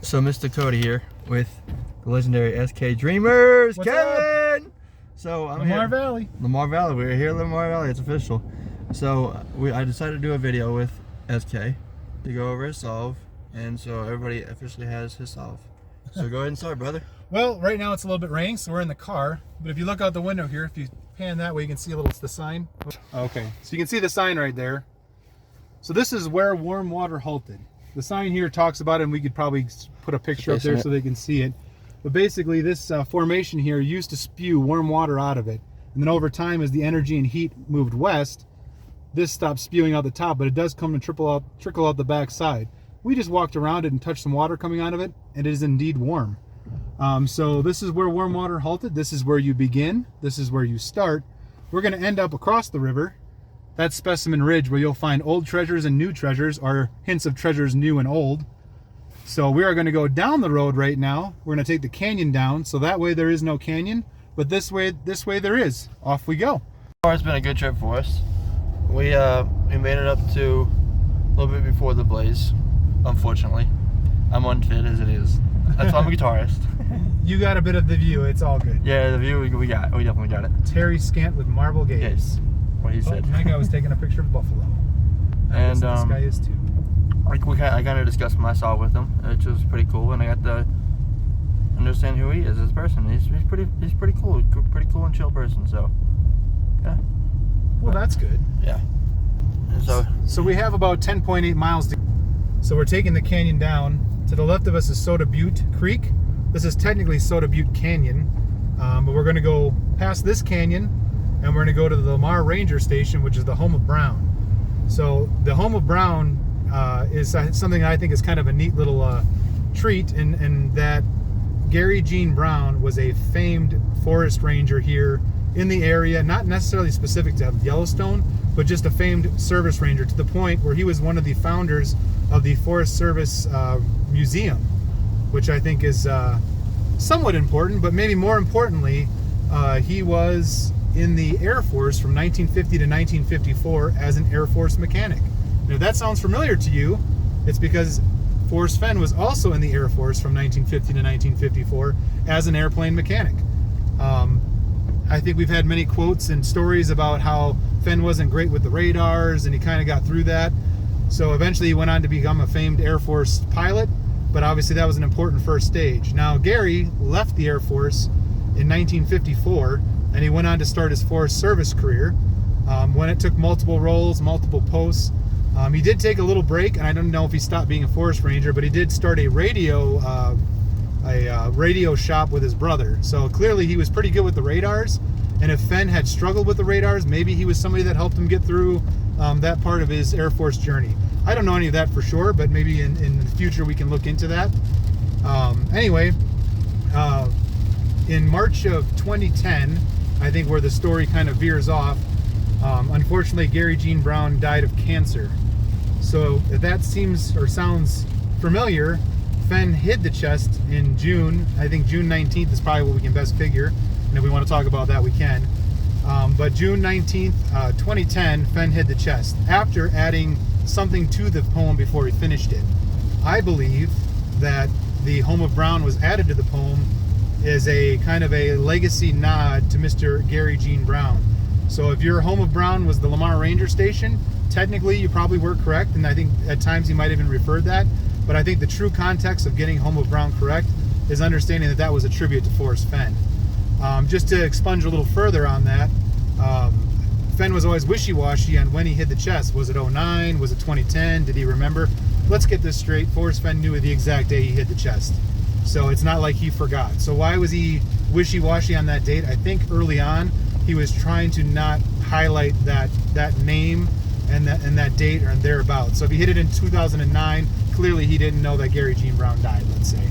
So Mr. Cody here with the legendary SK Dreamers, What's Kevin. So I'm Lamar here. Valley. Lamar Valley. We're here, Lamar Valley. It's official. So I decided to do a video with SK to go over his solve, and so everybody officially has his solve. So go ahead and start, brother. Well, right now it's a little bit raining, so we're in the car. But if you look out the window here, if you pan that way, you can see the sign. Okay, so you can see the sign right there. So this is where warm water halted. The sign here talks about it, and we could probably put a picture up there so they can see it. But basically, this formation here used to spew warm water out of it. And then over time, as the energy and heat moved west, this stopped spewing out the top, but it does come and trickle out the back side. We just walked around it and touched some water coming out of it, and it is indeed warm. So this is where warm water halted. This is where you begin. This is where you start. We're going to end up across the river. That's Specimen Ridge, where you'll find old treasures and new treasures, or hints of treasures new and old. So we are going to go down the road right now. We're going to take the canyon down, so that way there is no canyon, but this way there is. Off we go. It's been a good trip for us. We made it up to a little bit before the blaze. Unfortunately, I'm unfit as it is. That's why I'm a guitarist. You got a bit of the view. It's all good. Yeah, the view we got. We definitely got it. Terry Scant with Marble Gaze. Yes, what he said. That guy was taking a picture of buffalo. And this guy is too. I kind of discussed my solve with him, which was pretty cool, and I got to understand who he is as a person. He's pretty cool, and chill person. So, yeah. Well, that's good. Yeah. And so we have about 10.8 miles to. So we're taking the canyon down. To the left of us is Soda Butte Creek. This is technically Soda Butte Canyon, but we're going to go past this canyon, and we're going to go to the Lamar Ranger Station, which is the home of Brown. So the home of Brown is something I think is kind of a neat little treat, in that Gary Gene Brown was a famed forest ranger here in the area, not necessarily specific to Yellowstone, but just a famed service ranger, to the point where he was one of the founders of the Forest Service Museum, which I think is somewhat important, but maybe more importantly, he was in the Air Force from 1950 to 1954 as an Air Force mechanic. And if that sounds familiar to you, it's because Forrest Fenn was also in the Air Force from 1950 to 1954 as an airplane mechanic. I think we've had many quotes and stories about how Fenn wasn't great with the radars, and he kind of got through that. So eventually he went on to become a famed Air Force pilot, but obviously that was an important first stage. Now Gary left the Air Force in 1954, and he went on to start his Forest Service career. When it took multiple roles, multiple posts, he did take a little break, and I don't know if he stopped being a forest ranger, but he did start a radio shop with his brother. So clearly he was pretty good with the radars, and if Fenn had struggled with the radars, maybe he was somebody that helped him get through that part of his Air Force journey. I don't know any of that for sure, but maybe in the future we can look into that. Anyway, in March of 2010, I think where the story kind of veers off, unfortunately Gary Gene Brown died of cancer. So if that seems or sounds familiar, Fenn hid the chest in June. I think June 19th is probably what we can best figure, and if we want to talk about that, we can. But June 19th, 2010, Fenn hid the chest after adding something to the poem before he finished it. I believe that the Home of Brown was added to the poem as a kind of a legacy nod to Mr. Gary Gene Brown. So if your Home of Brown was the Lamar Ranger Station, technically you probably were correct, and I think at times he might even referred that. But I think the true context of getting Home of Brown correct is understanding that that was a tribute to Forrest Fenn. Just to expunge a little further on that, Fenn was always wishy-washy on when he hid the chest. Was it 09? Was it 2010? Did he remember? Let's get this straight. Forrest Fenn knew the exact day he hid the chest. So it's not like he forgot. So why was he wishy-washy on that date? I think early on he was trying to not highlight that name and that date or thereabouts. So if he hit it in 2009, clearly he didn't know that Gary Gene Brown died, let's say.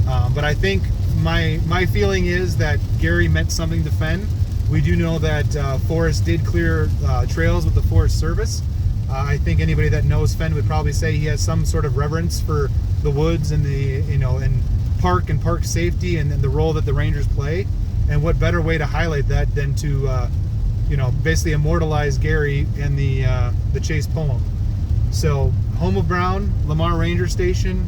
But I think my feeling is that Gary meant something to Fenn. We do know that Forrest did clear trails with the Forest Service. I think anybody that knows Fenn would probably say he has some sort of reverence for the woods and and park safety and the role that the Rangers play. And what better way to highlight that than to basically immortalize Gary in the Chase poem. So Home of Brown, Lamar Ranger Station,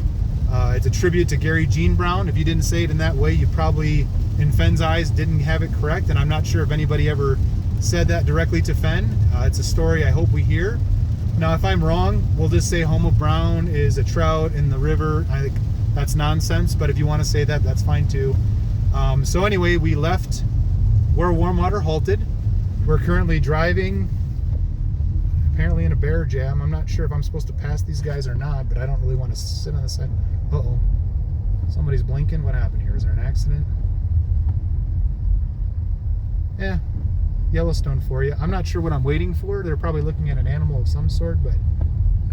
It's a tribute to Gary Gene Brown. If you didn't say it in that way, you probably, in Fenn's eyes, didn't have it correct. And I'm not sure if anybody ever said that directly to Fenn. It's a story I hope we hear. Now, if I'm wrong, we'll just say Home of Brown is a trout in the river. I think that's nonsense, but if you want to say that, that's fine too. So anyway, we left where Warmwater halted. We're currently driving, apparently in a bear jam. I'm not sure if I'm supposed to pass these guys or not, but I don't really want to sit on the side. Uh-oh. Somebody's blinking. What happened here? Is there an accident? Yeah. Yellowstone for you. I'm not sure what I'm waiting for. They're probably looking at an animal of some sort, but...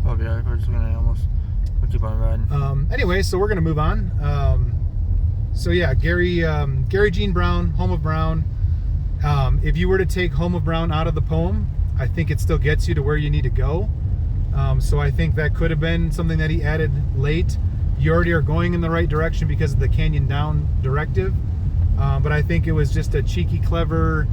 Oh, yeah, we're just gonna almost... We'll keep on riding. Anyway, so we're gonna move on. So yeah, Gary Gene Brown, Home of Brown. If you were to take Home of Brown out of the poem, I think it still gets you to where you need to go. So I think that could have been something that he added late. You already are going in the right direction because of the Canyon Down directive. But I think it was just a cheeky, clever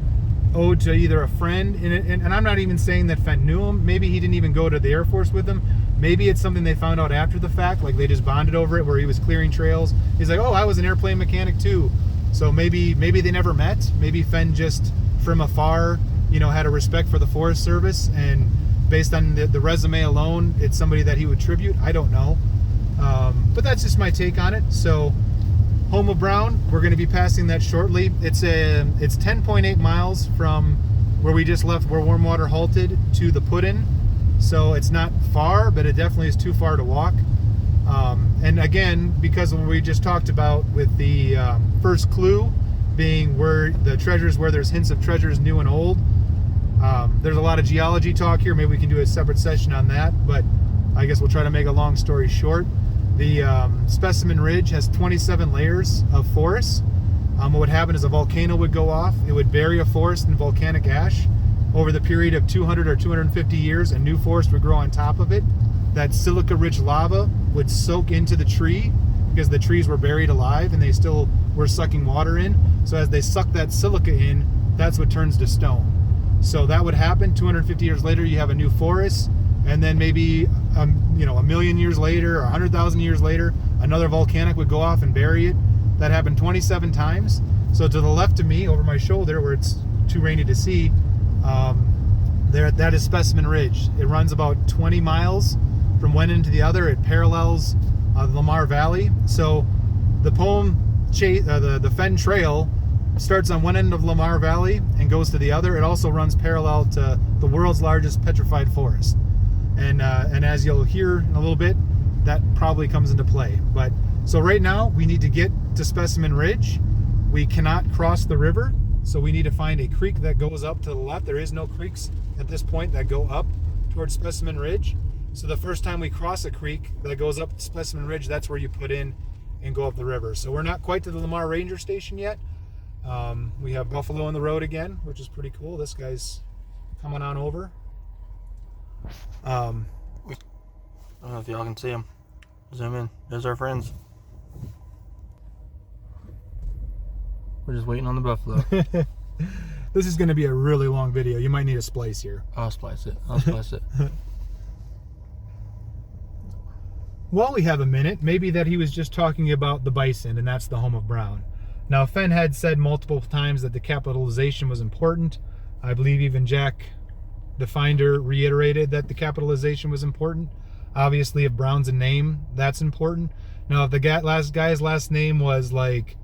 ode to either a friend, and I'm not even saying that Fenn knew him. Maybe he didn't even go to the Air Force with him. Maybe it's something they found out after the fact, like they just bonded over it, where he was clearing trails. He's like, oh, I was an airplane mechanic too. So maybe they never met. Maybe Fenn just from afar, had a respect for the Forest Service, and based on the resume alone, it's somebody that he would tribute. I don't know, but that's just my take on it. So Home of Brown, we're going to be passing that shortly. It's 10.8 miles from where we just left, where Warmwater halted, to the put-in. So it's not far, but it definitely is too far to walk. And again, because of what we just talked about with the first clue being where the treasures, where there's hints of treasures new and old, there's a lot of geology talk here. Maybe we can do a separate session on that, but I guess we'll try to make a long story short. The Specimen Ridge has 27 layers of forest. What would happen is a volcano would go off. It would bury a forest in volcanic ash. Over the period of 200 or 250 years, a new forest would grow on top of it. That silica-rich lava would soak into the tree because the trees were buried alive and they still were sucking water in. So as they suck that silica in, that's what turns to stone. So that would happen. 250 years later, you have a new forest. And then maybe, a million years later or 100,000 years later, another volcanic would go off and bury it. That happened 27 times. So to the left of me, over my shoulder, where it's too rainy to see, that is Specimen Ridge. It runs about 20 miles from one end to the other. It parallels the Lamar Valley. So the poem, the Fenn Trail, starts on one end of Lamar Valley and goes to the other. It also runs parallel to the world's largest petrified forest. And as you'll hear in a little bit, that probably comes into play. But so right now we need to get to Specimen Ridge. We cannot cross the river, so we need to find a creek that goes up to the left. There is no creeks at this point that go up towards Specimen Ridge. So the first time we cross a creek that goes up Specimen Ridge, that's where you put in and go up the river. So we're not quite to the Lamar Ranger Station yet. We have buffalo on the road again, which is pretty cool. This guy's coming on over. I don't know if y'all can see them. Zoom in. There's our friends. We're just waiting on the buffalo. This is going to be a really long video. You might need a splice here. I'll splice it. Well, we have a minute. Maybe that he was just talking about the bison, and that's the Home of Brown. Now, Fenn had said multiple times that the capitalization was important. I believe even Jack the Finder reiterated that the capitalization was important. Obviously, if Brown's a name, that's important. Now, if the guy's last name was like,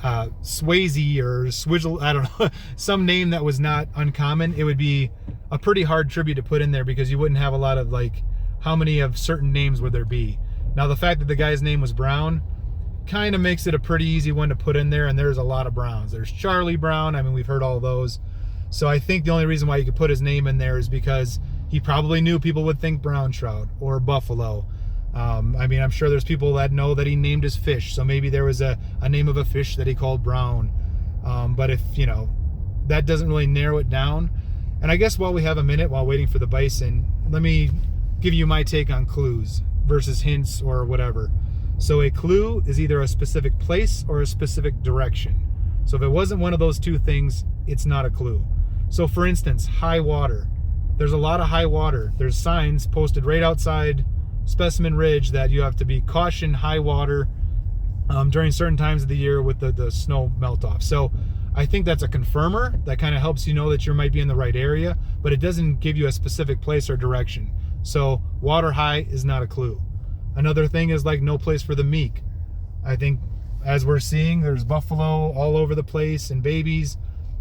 Swayze or Swizzle, I don't know, some name that was not uncommon, it would be a pretty hard tribute to put in there because you wouldn't have a lot of how many of certain names would there be. Now, the fact that the guy's name was Brown kind of makes it a pretty easy one to put in there, and there's a lot of Browns. There's Charlie Brown. I mean, we've heard all those. So I think the only reason why you could put his name in there is because he probably knew people would think brown trout or buffalo. I'm sure there's people that know that he named his fish, so maybe there was a name of a fish that he called Brown. But if, that doesn't really narrow it down. And I guess while we have a minute, while waiting for the bison, let me give you my take on clues versus hints or whatever. So a clue is either a specific place or a specific direction. So if it wasn't one of those two things, it's not a clue. So for instance, high water. There's a lot of high water. There's signs posted right outside Specimen Ridge that you have to be caution high water during certain times of the year with the snow melt off. So I think that's a confirmer that kind of helps you know that you might be in the right area, but it doesn't give you a specific place or direction. So water high is not a clue. Another thing is like no place for the meek. I think as we're seeing, there's buffalo all over the place and babies,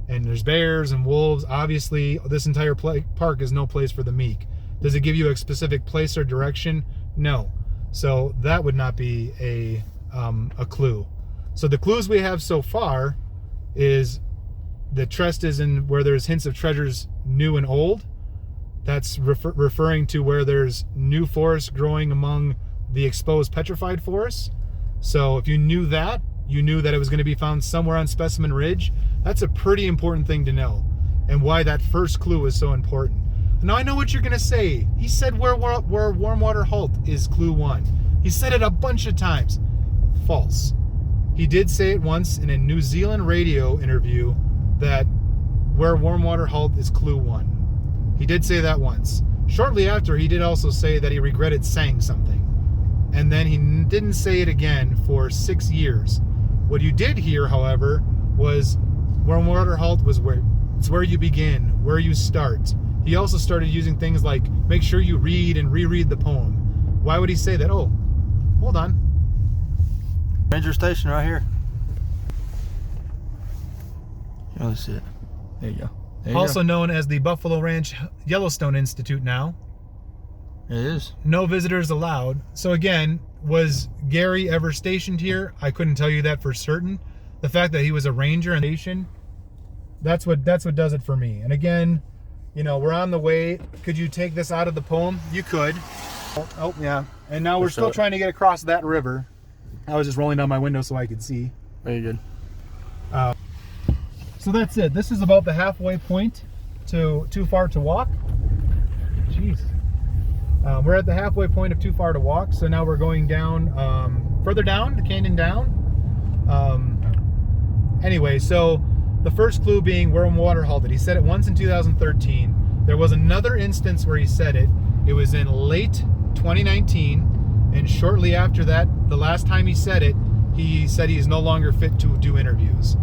and there's bears and wolves. Obviously, this entire park is no place for the meek. Does it give you a specific place or direction? No. So that would not be a clue. So the clues we have so far is the trest is in where there's hints of treasures new and old. That's referring to where there's new forest growing among the exposed petrified forests. So if you knew that, you knew that it was going to be found somewhere on Specimen Ridge. That's a pretty important thing to know, and why that first clue is so important. Now I know what you're going to say. He said where warm water halt is clue 1. He said it a bunch of times. False. He did say it once in a New Zealand radio interview that where warm water halt is clue 1. He did say that once. Shortly after, he did also say that he regretted saying something. And then he didn't say it again for 6 years. What you did hear, however, was warm water halt was it's where you begin, where you start. He also started using things like make sure you read and reread the poem. Why would he say that? Oh, hold on. Ranger station right here. Oh, let's see it. There you go. There you Also go. known as the Buffalo Ranch Yellowstone Institute now. It is. No visitors allowed. So again, was Gary ever stationed here? I couldn't tell you that for certain. The fact that he was a ranger in the station, that's what does it for me. And again, you know, we're on the way. Could you take this out of the poem? You could. Oh yeah. And now we're still trying to get across that river. I was just rolling down my window so I could see. Very good. So that's it. This is about the halfway point to Too Far to Walk. Jeez. We're at the halfway point of Too Far to Walk. So now we're going down, further down, the canyon down. Anyway, so the first clue being warm water halted. He said it once in 2013. There was another instance where he said it. It was in late 2019. And shortly after that, the last time he said he is no longer fit to do interviews.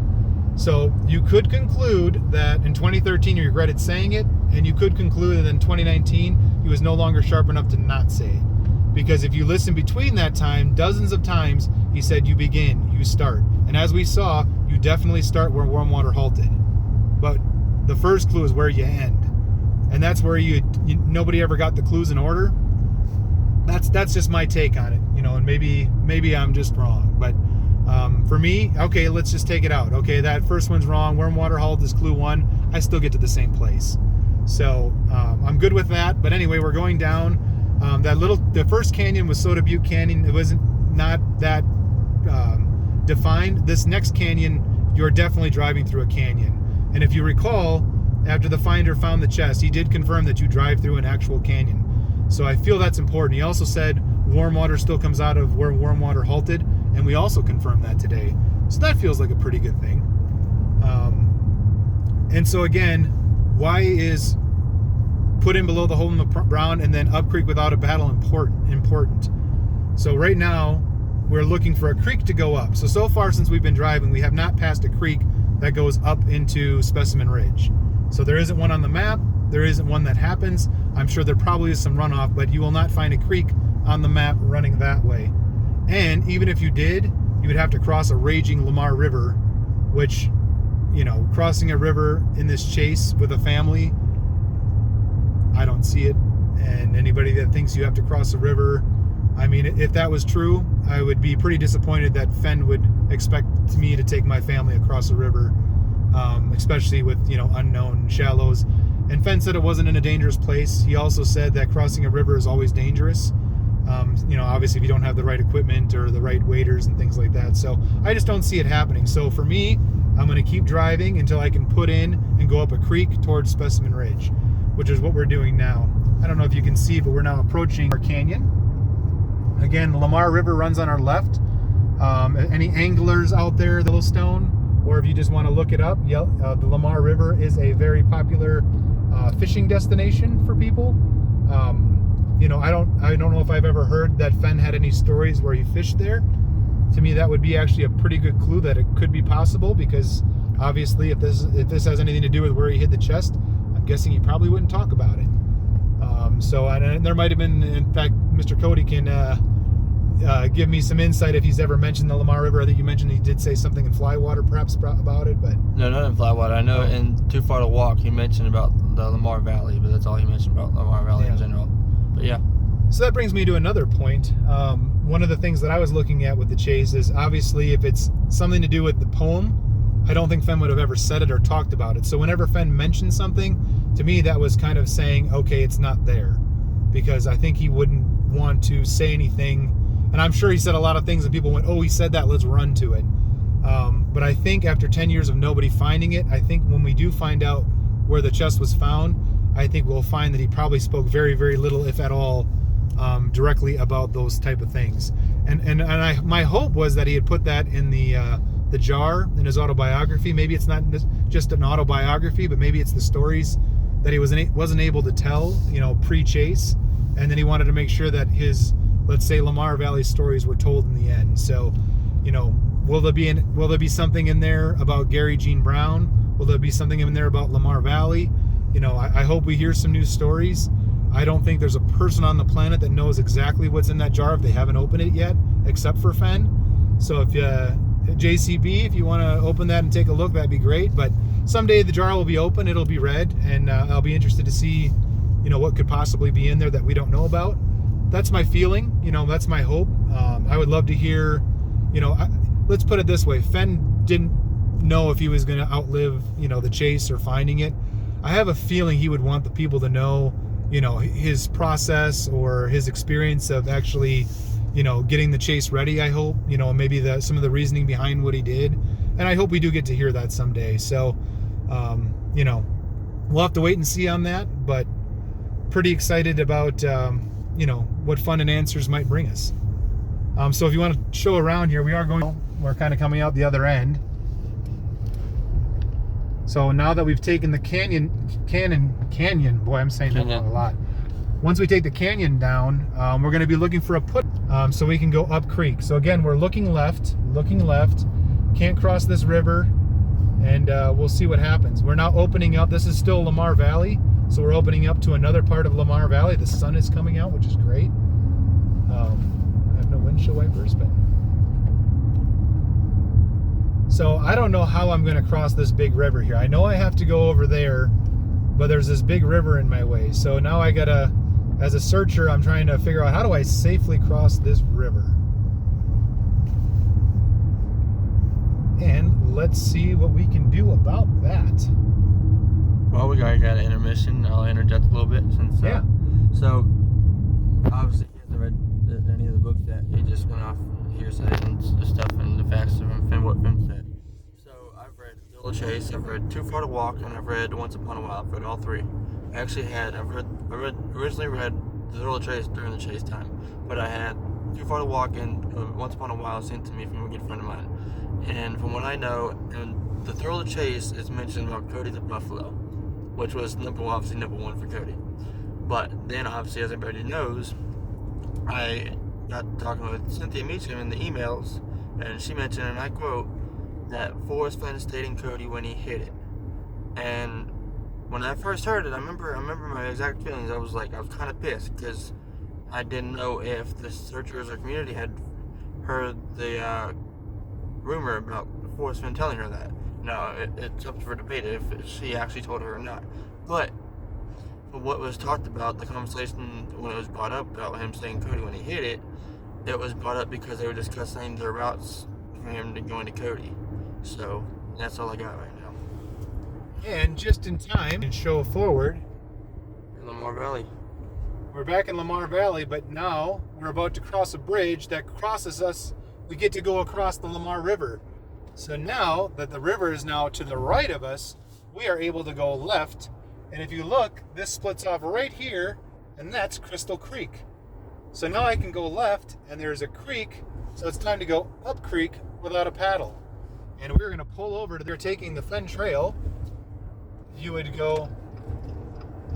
So you could conclude that in 2013 he regretted saying it, and you could conclude that in 2019 he was no longer sharp enough to not say it. Because if you listen between that time, dozens of times, he said you begin, you start. And as we saw, you definitely start where warm water halted. But the first clue is where you end. And that's where nobody ever got the clues in order. That's just my take on it, you know, and maybe I'm just wrong, but for me, okay, let's just take it out. Okay, that first one's wrong. Warm water halt is clue 1. I still get to the same place, so I'm good with that. But anyway, we're going down. The first canyon was Soda Butte Canyon. It wasn't not that defined. This next canyon, you're definitely driving through a canyon, and if you recall, after the finder found the chest, he did confirm that you drive through an actual canyon. So I feel that's important. He also said warm water still comes out of where warm water halted, and we also confirmed that today. So that feels like a pretty good thing. And so again, why is put in below the hole in the ground and then up creek without a battle important? So right now, we're looking for a creek to go up. So far since we've been driving, we have not passed a creek that goes up into Specimen Ridge. So there isn't one on the map. There isn't one that happens. I'm sure there probably is some runoff, but you will not find a creek on the map running that way. And even if you did, you would have to cross a raging Lamar River, which, you know, crossing a river in this chase with a family, I don't see it. And anybody that thinks you have to cross a river, I mean, if that was true, I would be pretty disappointed that Fenn would expect me to take my family across a river, especially with, you know, unknown shallows. And Fenn said it wasn't in a dangerous place. He also said that crossing a river is always dangerous. You know, obviously if you don't have the right equipment or the right waders and things like that. So I just don't see it happening. So for me, I'm going to keep driving until I can put in and go up a creek towards Specimen Ridge, which is what we're doing now. I don't know if you can see, but we're now approaching our canyon. Again, the Lamar River runs on our left. Any anglers out there, Yellowstone, or if you just want to look it up, the Lamar River is a very popular fishing destination for people. I don't know if I've ever heard that Fenn had any stories where he fished there. To me, that would be actually a pretty good clue that it could be possible, because obviously if this has anything to do with where he hid the chest, I'm guessing he probably wouldn't talk about it. And there might have been, in fact, Mr. Cody can give me some insight if he's ever mentioned the Lamar River. I think you mentioned he did say something in Flywater perhaps about it, but No, not in Flywater. I know in Too Far to Walk he mentioned about the Lamar Valley, but that's all he mentioned about Lamar Valley in general. But yeah. So that brings me to another point. One of the things that I was looking at with the chase is, obviously, if it's something to do with the poem, I don't think Fenn would have ever said it or talked about it. So whenever Fenn mentioned something, to me that was kind of saying, okay, it's not there. Because I think he wouldn't want to say anything. And I'm sure he said a lot of things and people went, oh, he said that, let's run to it. But I think after 10 years of nobody finding it, I think when we do find out where the chest was found, I think we'll find that he probably spoke very, very little, if at all, directly about those type of things. And my hope was that he had put that in the jar in his autobiography. Maybe it's not just an autobiography, but maybe it's the stories that he wasn't able to tell, pre-chase, and then he wanted to make sure that his, let's say, Lamar Valley stories were told in the end. So, will there be something in there about Gary Gene Brown? Will there be something in there about Lamar Valley? I hope we hear some new stories. I don't think there's a person on the planet that knows exactly what's in that jar if they haven't opened it yet, except for Fenn. So if JCB, if you want to open that and take a look, that'd be great. But someday the jar will be open, it'll be read, and I'll be interested to see, what could possibly be in there that we don't know about. That's my feeling, that's my hope. I would love to hear, let's put it this way. Fenn didn't know if he was going to outlive, the chase or finding it. I have a feeling he would want the people to know, his process or his experience of actually, getting the chase ready, I hope, maybe some of the reasoning behind what he did. And I hope we do get to hear that someday. So, we'll have to wait and see on that, but pretty excited about, what Fun and Answers might bring us. So if you want to show around here, we're kind of coming out the other end. So now that we've taken the canyon, boy, I'm saying that a lot. Once we take the canyon down, we're going to be looking for a put, so we can go up creek. So again, we're looking left, can't cross this river, and we'll see what happens. We're now opening up, this is still Lamar Valley, so we're opening up to another part of Lamar Valley. The sun is coming out, which is great. I have no windshield wipers, but... So I don't know how I'm going to cross this big river here. I know I have to go over there, but there's this big river in my way. So now I gotta, as a searcher, I'm trying to figure out how do I safely cross this river. And let's see what we can do about that. Well, we got an intermission. I'll interject a little bit since. Yeah. So obviously, he hasn't read any of the books that he just went off hearsay and the stuff and the facts from what Fenn said. So I've read Thrill of the Chase, I've read Too Far to Walk, and I've read Once Upon a While. I've read all three. I originally read The Thrill of the Chase during the chase time, but I had Too Far to Walk and Once Upon a While sent to me from a good friend of mine. And from what I know, in The Thrill of the Chase, it's mentioned about Cody the Buffalo, which was obviously number one for Cody. But then, obviously, as everybody knows, I got talking with Cynthia Meacham in the emails, and she mentioned, and I quote, that Forrest Fenn stayed in Cody when he hit it. And when I first heard it, I remember my exact feelings. I was kind of pissed, because I didn't know if the searchers or community had heard the rumor about Forrest Fenn telling her that. No, it's up for debate if she actually told her or not. But what was talked about, the conversation when it was brought up about him staying Cody when he hit it, it was brought up because they were discussing their routes for him to go into Cody. So that's all I got right now. And just in time, and show forward, In Lamar Valley. We're back in Lamar Valley, but now we're about to cross a bridge that crosses us. We get to go across the Lamar River. So now that the river is now to the right of us, we are able to go left. And if you look, this splits off right here, and that's Crystal Creek. So now I can go left, and there's a creek, so it's time to go up creek without a paddle. And we're going to pull over to, they're taking the Fenn Trail. You would go,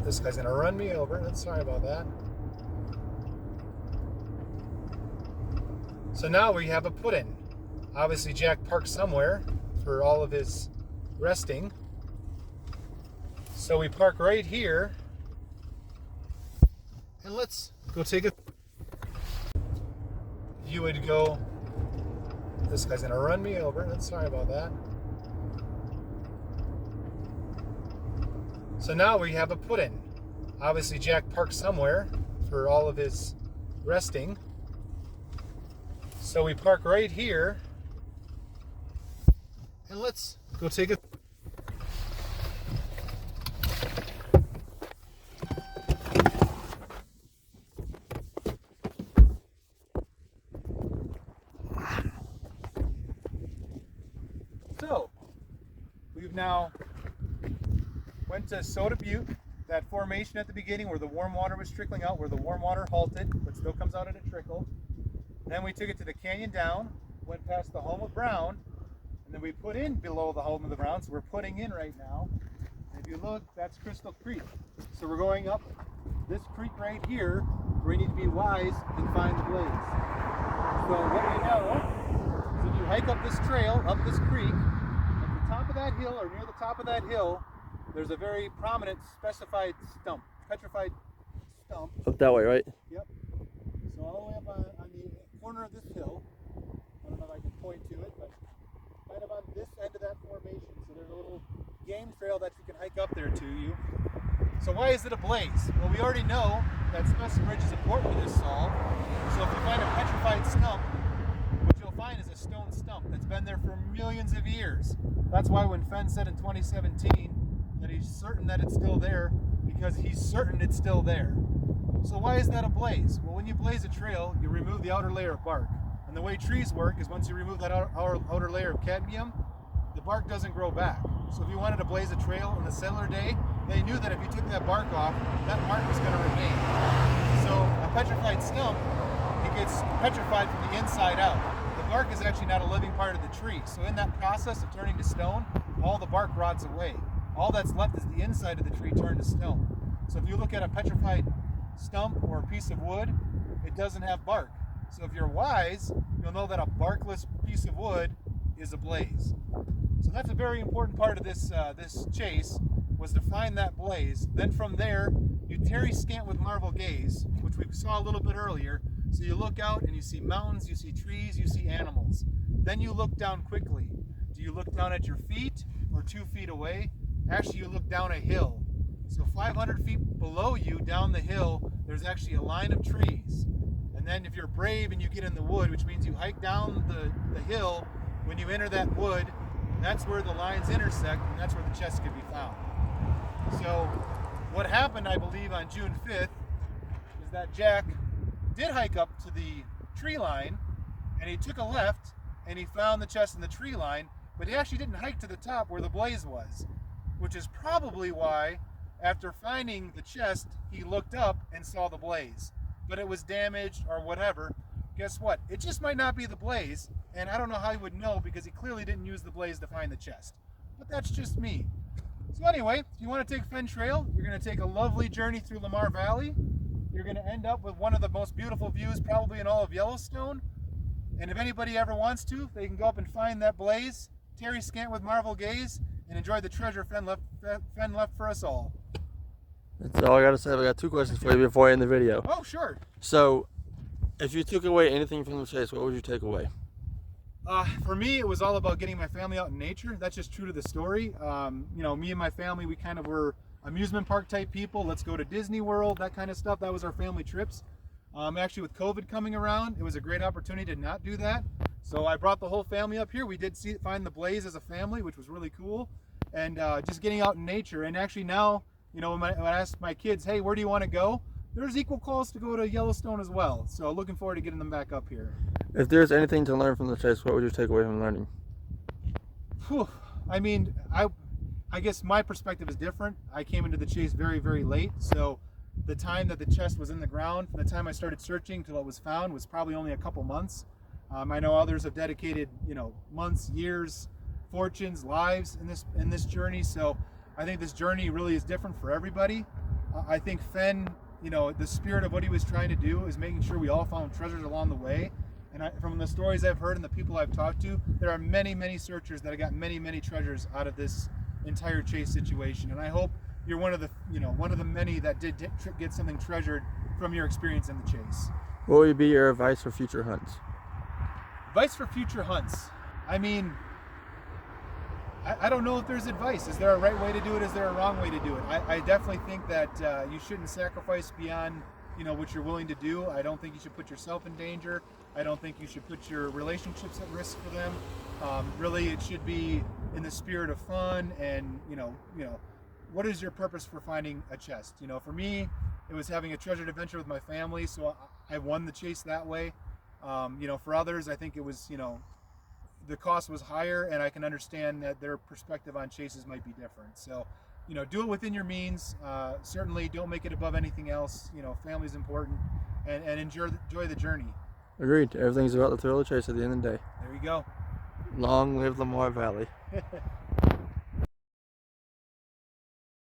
this guy's going to run me over, sorry about that. So now we have a put-in. Obviously Jack parked somewhere for all of his resting. So we park right here. And let's go take a... You would go... This guy's gonna run me over. Sorry about that. So now we have a put-in. Obviously Jack parked somewhere for all of his resting. So we park right here. And let's go take a... So, we've now went to Soda Butte, that formation at the beginning where the warm water was trickling out, where the warm water halted, but still comes out at a trickle. Then we took it to the canyon down, went past the home of Brown, and then we put in below the home of the Brown, so we're putting in right now. And if you look, that's Crystal Creek. So we're going up this creek right here, where we need to be wise and find the blaze. So what we know is if you hike up this trail, up this creek, at the top of that hill, or near the top of that hill, there's a very prominent specified stump, petrified stump. Up that way, right? Yep. So all the way up on the corner of this hill, I don't know if I can point to it, but right up on this end of that formation. So there's a little game trail that you can hike up there to you. So why is it a blaze? Well, we already know that specimen ridge is important to this solve. So if you find a petrified stump, what you'll find is a stone stump that's been there for millions of years. That's why when Fenn said in 2017 that he's certain that it's still there, because he's certain it's still there. So why is that a blaze? Well, when you blaze a trail, you remove the outer layer of bark. And the way trees work is once you remove that outer layer of cadmium, the bark doesn't grow back. So if you wanted to blaze a trail in the settler day, they knew that if you took that bark off, that bark was going to remain. So a petrified stump, it gets petrified from the inside out. The bark is actually not a living part of the tree. So in that process of turning to stone, all the bark rots away. All that's left is the inside of the tree turned to stone. So if you look at a petrified stump or a piece of wood, it doesn't have bark. So if you're wise, you'll know that a barkless piece of wood is a blaze. So that's a very important part of this chase, was to find that blaze. Then from there, you tarry scant with marvel gaze, which we saw a little bit earlier. So you look out and you see mountains, you see trees, you see animals. Then you look down quickly. Do you look down at your feet or 2 feet away? Actually, you look down a hill. So 500 feet below you, down the hill, there's actually a line of trees. And then if you're brave and you get in the wood, which means you hike down the hill, when you enter that wood, that's where the lines intersect, and that's where the chest can be found. So what happened, I believe, on June 5th is that Jack did hike up to the tree line, and he took a left, and he found the chest in the tree line, but he actually didn't hike to the top where the blaze was, which is probably why, after finding the chest, he looked up and saw the blaze. But it was damaged or whatever. Guess what? It just might not be the blaze, and I don't know how he would know because he clearly didn't use the blaze to find the chest. But that's just me. So anyway, if you want to take Fenn Trail, you're going to take a lovely journey through Lamar Valley. You're going to end up with one of the most beautiful views probably in all of Yellowstone. And if anybody ever wants to, they can go up and find that blaze, tarry scant with marvel gaze, and enjoy the treasure Fenn left for us all. That's all I gotta say. I got 2 questions for you before I end the video. Oh, sure. So, if you took away anything from the chase, what would you take away? For me, it was all about getting my family out in nature. That's just true to the story. Me and my family, we kind of were amusement park type people. Let's go to Disney World, that kind of stuff. That was our family trips. Actually, with COVID coming around, it was a great opportunity to not do that. So I brought the whole family up here. We did find the blaze as a family, which was really cool. And just getting out in nature. And actually now, when I ask my kids, hey, where do you want to go? There's equal calls to go to Yellowstone as well. So looking forward to getting them back up here. If there's anything to learn from the chase, what would you take away from learning? Whew. I mean, I guess my perspective is different. I came into the chase very, very late. So the time that the chest was in the ground, from the time I started searching till it was found, was probably only a couple months. I know others have dedicated, months, years, fortunes, lives in this journey. So I think this journey really is different for everybody. I think Fenn, the spirit of what he was trying to do is making sure we all found treasures along the way. And from the stories I've heard and the people I've talked to, there are many, many searchers that have got many, many treasures out of this entire chase situation. And I hope you're one of the many that did get something treasured from your experience in the chase. What would be your advice for future hunts? Advice for future hunts. I mean, I don't know if there's advice. Is there a right way to do it? Is there a wrong way to do it? I definitely think that you shouldn't sacrifice beyond what you're willing to do. I don't think you should put yourself in danger. I don't think you should put your relationships at risk for them. Really, it should be in the spirit of fun and what is your purpose for finding a chest? For me, it was having a treasured adventure with my family, so I won the chase that way. For others, I think it was the cost was higher, and I can understand that their perspective on chases might be different. So, do it within your means. Certainly, don't make it above anything else. Family's important, and enjoy the journey. Agreed. Everything's about the thrill of the chase at the end of the day. There you go. Long live Lamar Valley.